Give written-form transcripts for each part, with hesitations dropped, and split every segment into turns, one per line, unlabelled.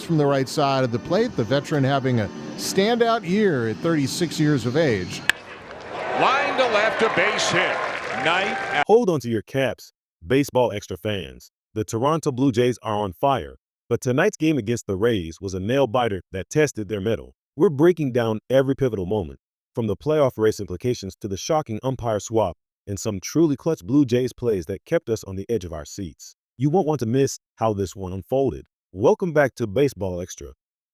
From the right side of the plate, the veteran having a standout year at 36 years of age.
Line to left, a base hit. Night.
Hold on to your caps, baseball extra fans. The Toronto Blue Jays are on fire, but tonight's game against the Rays was a nail-biter that tested their mettle. We're breaking down every pivotal moment, from the playoff race implications to the shocking umpire swap and some truly clutch Blue Jays plays that kept us on the edge of our seats. You won't want to miss how this one unfolded. Welcome back to Baseball Extra,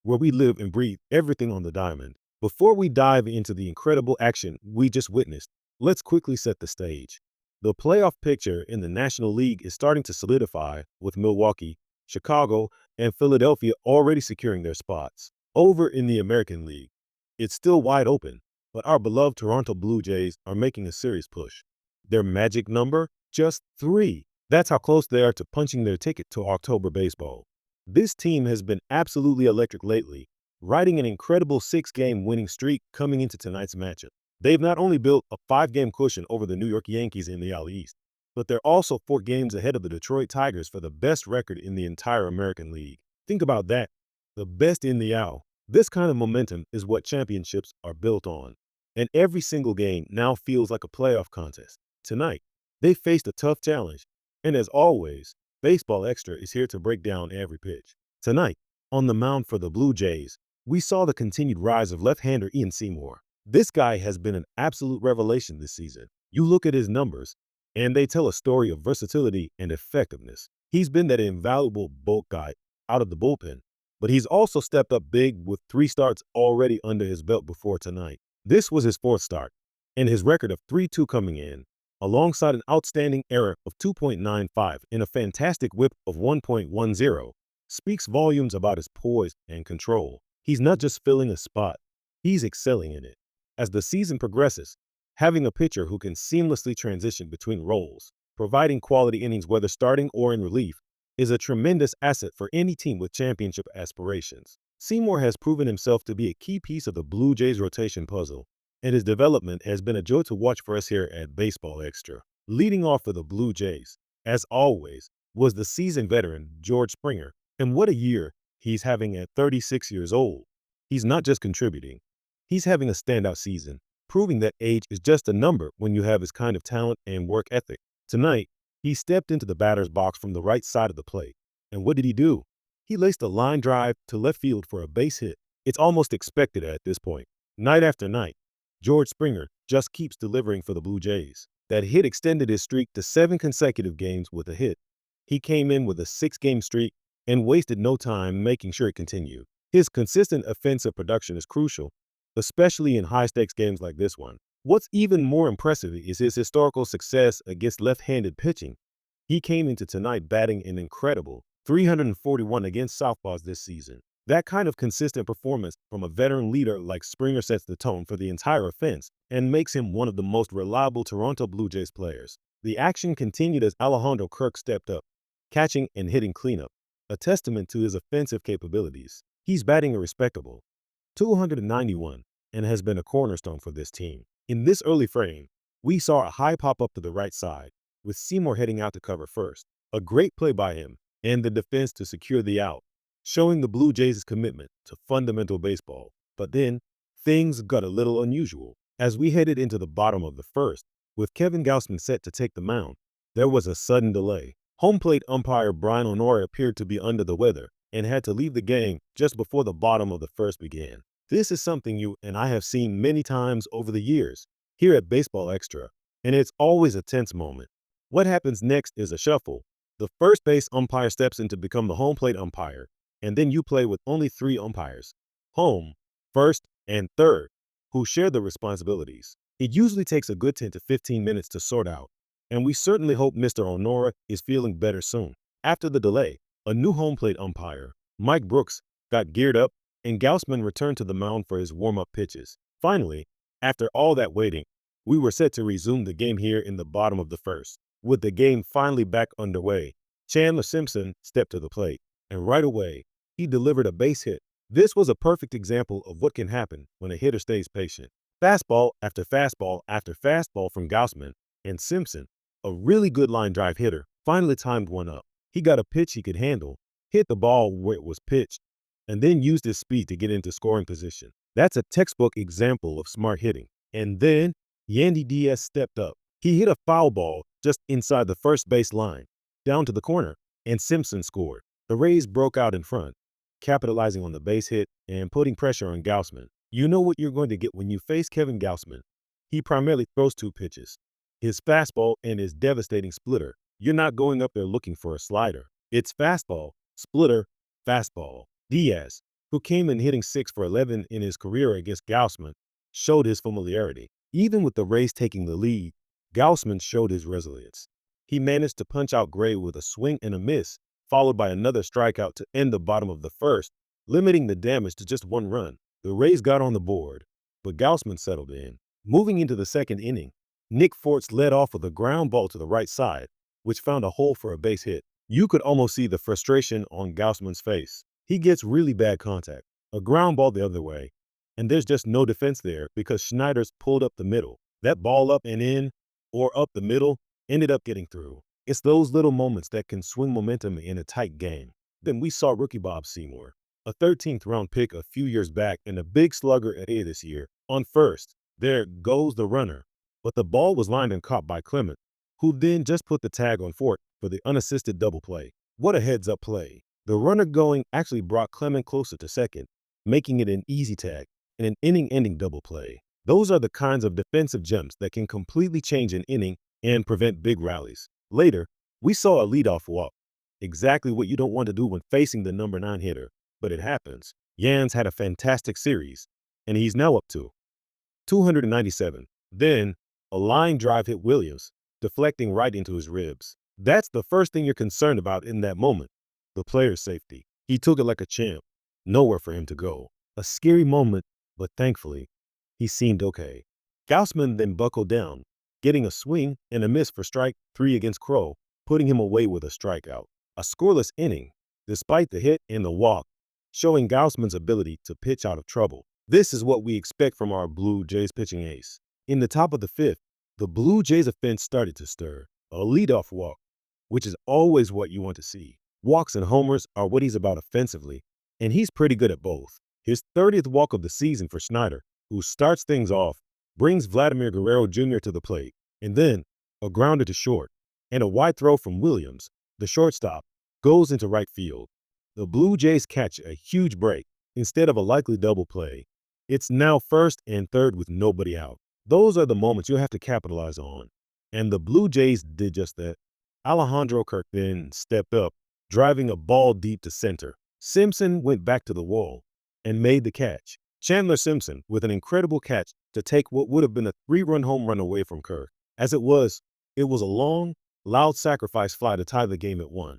where we live and breathe everything on the diamond. Before we dive into the incredible action we just witnessed, let's quickly set the stage. The playoff picture in the National League is starting to solidify, with Milwaukee, Chicago, and Philadelphia already securing their spots. Over in the American League, it's still wide open, but our beloved Toronto Blue Jays are making a serious push. Their magic number? Just 3. That's how close they are to punching their ticket to October baseball. This team has been absolutely electric lately, riding an incredible 6-game winning streak coming into tonight's matchup. They've not only built a 5-game cushion over the New York Yankees in the AL East, but they're also 4 games ahead of the Detroit Tigers for the best record in the entire American League. Think about that. The best in the AL. This kind of momentum is what championships are built on. And every single game now feels like a playoff contest. Tonight, they faced a tough challenge. And as always, Baseball Extra is here to break down every pitch. Tonight, on the mound for the Blue Jays, we saw the continued rise of left-hander Ian Seymour. This guy has been an absolute revelation this season. You look at his numbers, and they tell a story of versatility and effectiveness. He's been that invaluable bulk guy out of the bullpen, but he's also stepped up big with 3 starts already under his belt before tonight. This was his 4th start, and his record of 3-2 coming in, alongside an outstanding ERA of 2.95 and a fantastic WHIP of 1.10, speaks volumes about his poise and control. He's not just filling a spot, he's excelling in it. As the season progresses, having a pitcher who can seamlessly transition between roles, providing quality innings whether starting or in relief, is a tremendous asset for any team with championship aspirations. Seymour has proven himself to be a key piece of the Blue Jays rotation puzzle, and his development has been a joy to watch for us here at Baseball Extra. Leading off for the Blue Jays, as always, was the seasoned veteran George Springer, and what a year he's having at 36 years old. He's not just contributing, he's having a standout season, proving that age is just a number when you have his kind of talent and work ethic. Tonight, he stepped into the batter's box from the right side of the plate, and what did he do? He laced a line drive to left field for a base hit. It's almost expected at this point. Night after night, George Springer just keeps delivering for the Blue Jays. That hit extended his streak to 7 consecutive games with a hit. He came in with a 6-game streak and wasted no time making sure it continued. His consistent offensive production is crucial, especially in high-stakes games like this one. What's even more impressive is his historical success against left-handed pitching. He came into tonight batting an incredible 341 against southpaws this season. That kind of consistent performance from a veteran leader like Springer sets the tone for the entire offense and makes him one of the most reliable Toronto Blue Jays players. The action continued as Alejandro Kirk stepped up, catching and hitting cleanup, a testament to his offensive capabilities. He's batting a respectable 291 and has been a cornerstone for this team. In this early frame, we saw a high pop up to the right side, with Seymour heading out to cover first. A great play by him and the defense to secure the out, showing the Blue Jays' commitment to fundamental baseball. But then, things got a little unusual. As we headed into the bottom of the first, with Kevin Gausman set to take the mound, there was a sudden delay. Home plate umpire Brian Honore appeared to be under the weather and had to leave the game just before the bottom of the first began. This is something you and I have seen many times over the years here at Baseball Extra, and it's always a tense moment. What happens next is a shuffle. The first base umpire steps in to become the home plate umpire, and then you play with only 3 umpires, home, first, and third, who share the responsibilities. It usually takes a good 10 to 15 minutes to sort out, and we certainly hope Mr. Honora is feeling better soon. After the delay, a new home plate umpire, Mike Brooks, got geared up, and Gausman returned to the mound for his warm-up pitches. Finally, after all that waiting, we were set to resume the game here in the bottom of the first. With the game finally back underway, Chandler Simpson stepped to the plate, and right away, he delivered a base hit. This was a perfect example of what can happen when a hitter stays patient. Fastball after fastball after fastball from Gausman, and Simpson, a really good line drive hitter, finally timed one up. He got a pitch he could handle, hit the ball where it was pitched, and then used his speed to get into scoring position. That's a textbook example of smart hitting. And then Yandy Diaz stepped up. He hit a foul ball just inside the first base line, down to the corner, and Simpson scored. The Rays broke out in front, capitalizing on the base hit and putting pressure on Gaussman. You know what you're going to get when you face Kevin Gaussman. He primarily throws two pitches, his fastball and his devastating splitter. You're not going up there looking for a slider. It's fastball, splitter, fastball. Diaz, who came in hitting 6 for 11 in his career against Gaussman, showed his familiarity. Even with the Rays taking the lead, Gaussman showed his resilience. He managed to punch out Gray with a swing and a miss, followed by another strikeout to end the bottom of the first, limiting the damage to just 1 run. The Rays got on the board, but Gaussman settled in. Moving into the second inning, Nick Forts led off with a ground ball to the right side, which found a hole for a base hit. You could almost see the frustration on Gaussman's face. He gets really bad contact, a ground ball the other way, and there's just no defense there because Schneider's pulled up the middle. That ball up and in, or up the middle, ended up getting through. It's those little moments that can swing momentum in a tight game. Then we saw rookie Bob Seymour, a 13th round pick a few years back and a big slugger at A this year. On first, there goes the runner, but the ball was lined and caught by Clement, who then just put the tag on Fort for the unassisted double play. What a heads-up play. The runner going actually brought Clement closer to second, making it an easy tag and an inning-ending double play. Those are the kinds of defensive gems that can completely change an inning and prevent big rallies. Later, we saw a leadoff walk, exactly what you don't want to do when facing the number 9 hitter, but it happens. Yans had a fantastic series, and he's now up to 297. Then, a line drive hit Williams, deflecting right into his ribs. That's the first thing you're concerned about in that moment, the player's safety. He took it like a champ. Nowhere for him to go. A scary moment, but thankfully, he seemed okay. Gaussman then buckled down, getting a swing and a miss for strike 3 against Crow, putting him away with a strikeout. A scoreless inning, despite the hit and the walk, showing Gaussman's ability to pitch out of trouble. This is what we expect from our Blue Jays pitching ace. In the top of the 5th, the Blue Jays offense started to stir. A leadoff walk, which is always what you want to see. Walks and homers are what he's about offensively, and he's pretty good at both. His 30th walk of the season for Schneider, who starts things off, brings Vladimir Guerrero Jr. to the plate, and then a grounder to short, and a wide throw from Williams, the shortstop, goes into right field. The Blue Jays catch a huge break instead of a likely double play. It's now first and third with nobody out. Those are the moments you'll have to capitalize on, and the Blue Jays did just that. Alejandro Kirk then stepped up, driving a ball deep to center. Simpson went back to the wall and made the catch. Chandler Simpson with an incredible catch to take what would have been a 3-run home run away from Kirk. As it was a long, loud sacrifice fly to tie the game at 1.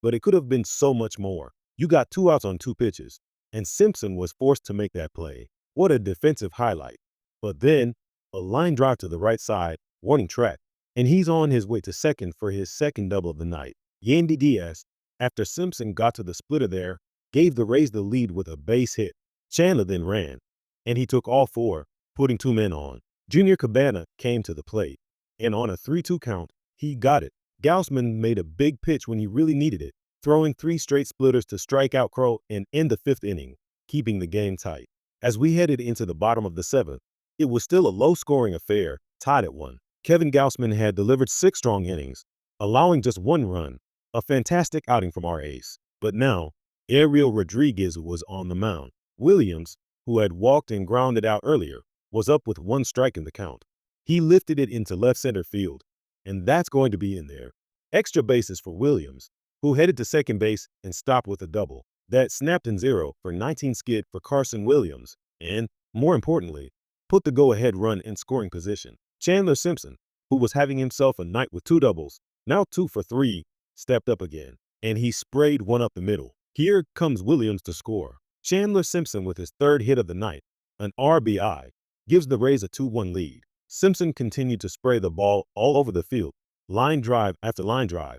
But it could have been so much more. You got 2 outs on 2 pitches, and Simpson was forced to make that play. What a defensive highlight. But then, a line drive to the right side, warning track, and he's on his way to second for his second double of the night. Yandy Diaz, after Simpson got to the splitter there, gave the Rays the lead with a base hit. Chandler then ran, and he took all 4, putting 2 men on. Junior Cabana came to the plate, and on a 3-2 count, he got it. Gaussman made a big pitch when he really needed it, throwing 3 straight splitters to strike out Crow and end the 5th inning, keeping the game tight. As we headed into the bottom of the 7th, it was still a low-scoring affair, tied at 1. Kevin Gaussman had delivered 6 strong innings, allowing just 1 run, a fantastic outing from our ace. But now, Ariel Rodriguez was on the mound. Williams, who had walked and grounded out earlier, was up with 1 strike in the count. He lifted it into left center field, and that's going to be in there. Extra bases for Williams, who headed to second base and stopped with a double. That snapped in 0 for 19 skid for Carson Williams, and, more importantly, put the go-ahead run in scoring position. Chandler Simpson, who was having himself a night with 2 doubles, now 2 for 3, stepped up again, and he sprayed 1 up the middle. Here comes Williams to score. Chandler Simpson with his 3rd hit of the night, an RBI, gives the Rays a 2-1 lead. Simpson continued to spray the ball all over the field, line drive after line drive,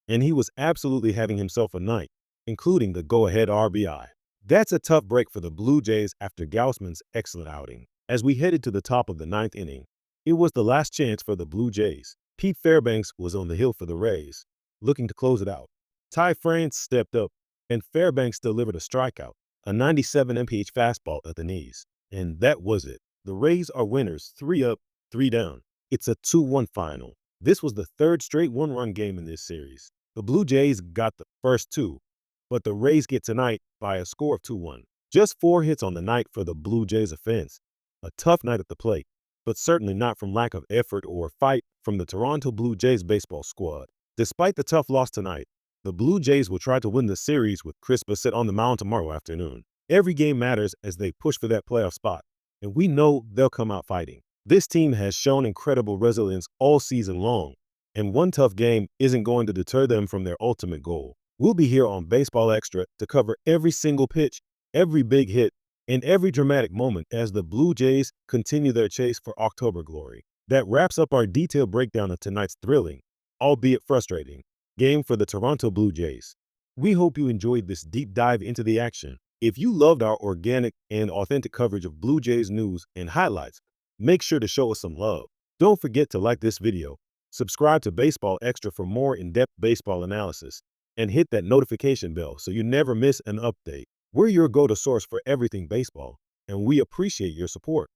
and he was absolutely having himself a night, including the go-ahead RBI. That's a tough break for the Blue Jays after Gaussman's excellent outing. As we headed to the top of the 9th inning, it was the last chance for the Blue Jays. Pete Fairbanks was on the hill for the Rays, looking to close it out. Ty France stepped up, and Fairbanks delivered a strikeout, a 97 mph fastball at the knees. And that was it. The Rays are winners, 3 up, 3 down. It's a 2-1 final. This was the third straight one-run game in this series. The Blue Jays got the first two, but the Rays get tonight by a score of 2-1. Just 4 hits on the night for the Blue Jays offense. A tough night at the plate, but certainly not from lack of effort or fight from the Toronto Blue Jays baseball squad. Despite the tough loss tonight, the Blue Jays will try to win the series with Chris Bassett on the mound tomorrow afternoon. Every game matters as they push for that playoff spot, and we know they'll come out fighting. This team has shown incredible resilience all season long, and one tough game isn't going to deter them from their ultimate goal. We'll be here on Baseball Extra to cover every single pitch, every big hit, and every dramatic moment as the Blue Jays continue their chase for October glory. That wraps up our detailed breakdown of tonight's thrilling, albeit frustrating, game for the Toronto Blue Jays. We hope you enjoyed this deep dive into the action. If you loved our organic and authentic coverage of Blue Jays news and highlights, make sure to show us some love. Don't forget to like this video, subscribe to Baseball Extra for more in-depth baseball analysis, and hit that notification bell so you never miss an update. We're your go-to source for everything baseball, and we appreciate your support.